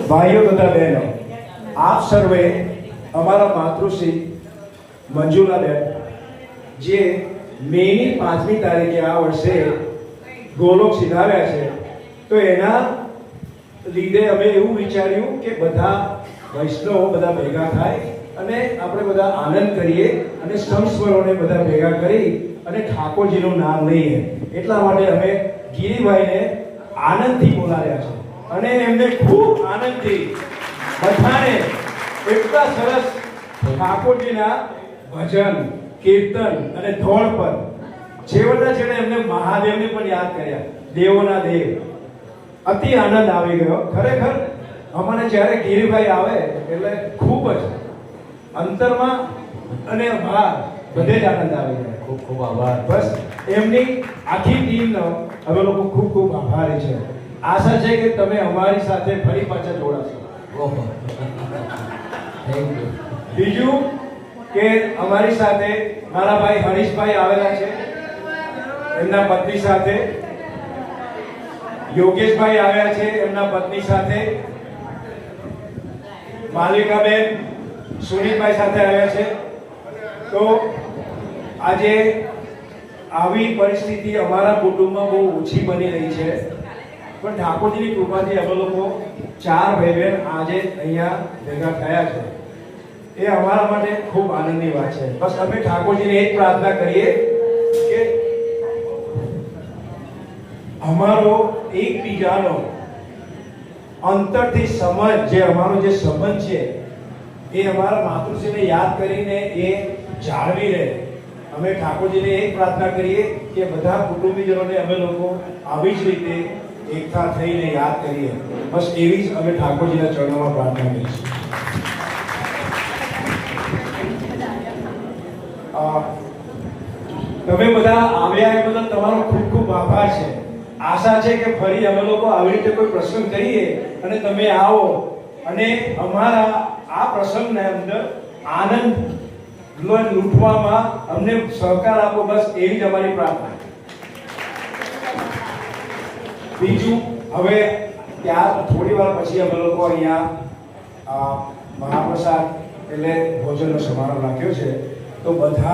ભાઈઓ તથા બહેનો, આપ સર્વે અમારા માતૃશ્રી મંજુલાબેન જે મેની 5મી તારીખે આ વર્ષે ગોલોક સિધાવ્યા છે, તો એના લીધે અમે એવું વિચાર્યું કે બધા વૈષ્ણવો બધા ભેગા થાય અને આપણે બધા આનંદ કરીએ અને સંસ્મરોને બધા ભેગા કરી અને ઠાકોરજીનું નામ લઈએ. એટલા માટે અમે ગિરીભાઈને આનંદથી બોલાવ્યા છે અને એમને ખૂબ આનંદથી બધાને એટલા સરસ ઠાકોરજીના ભજન, કીર્તન અને ધોળ પર છેવટના છેડે એમને મહાદેવને પણ યાદ કર્યા, દેવોના દેવ. અતિ આનંદ આવી ગયો. ખરેખર અમને જ્યારે ગિરીભાઈ આવે એટલે ખૂબ જ અંતરમાં અને બહાર બધે જ આનંદ આવી જાય. ખૂબ ખૂબ આભાર. બસ એમની આખી ટીમનો અમે લોકો ખૂબ ખૂબ આભારી છે. આશા છે કે તમે અમારી સાથે ફરી પાછા જોડાશો. Thank you. બીજું કે અમારી સાથે મારા ભાઈ હરીશભાઈ આવેલા છે, એમના પત્ની સાથે. યોગેશભાઈ આવ્યા છે એમના પત્ની સાથે. માલિકાબેન સુનીલભાઈ સાથે આવ્યા છે. તો આજે આવી પરિસ્થિતિ અમારા કુટુંબમાં બહુ ઓછી બની રહી છે, પણ ઠાકોરજીની કૃપાથી અમે લોકો 4 ભાઈ બહેન આજે અહીંયા ભેગા થયા છે. એ અમારા માટે ખૂબ આનંદની વાત છે. બસ અમે ઠાકોરજીને એ જ પ્રાર્થના કરીએ કે અમારો એકબીજાનો અંતરથી સમજ, જે અમારો જે સંબંધ છે એ અમારા માતૃશ્રીને યાદ કરીને એ જાળવી રહે. અમે ઠાકોરજીને એ પ્રાર્થના કરીએ કે બધા કુટુંબીજનોને અમે લોકો આવી જ રીતે એકઠા થઈને યાદ કરીએ. બસ એવી જ અમે ઠાકોરજીના ચરણોમાં પ્રાર્થના કરીશું. તમે બધા આવ્યા એ બદલ તમારો ખૂબ ખૂબ આભાર છે. આશા છે કે ફરી અમે લોકો આવી રીતે કોઈ પ્રસંગ કરીએ અને તમે આવો અને અમારા આ પ્રસંગના અંદર આનંદ લૂંટવામાં અમને સહકાર આપો. બસ એવી જ અમારી પ્રાર્થના. બીજું, હવે ત્યાં થોડી વાર પછી અમે લોકો અહીંયા મહાપ્રસાદ એટલે ભોજનનો સમારોહ રાખ્યો છે, તો બધા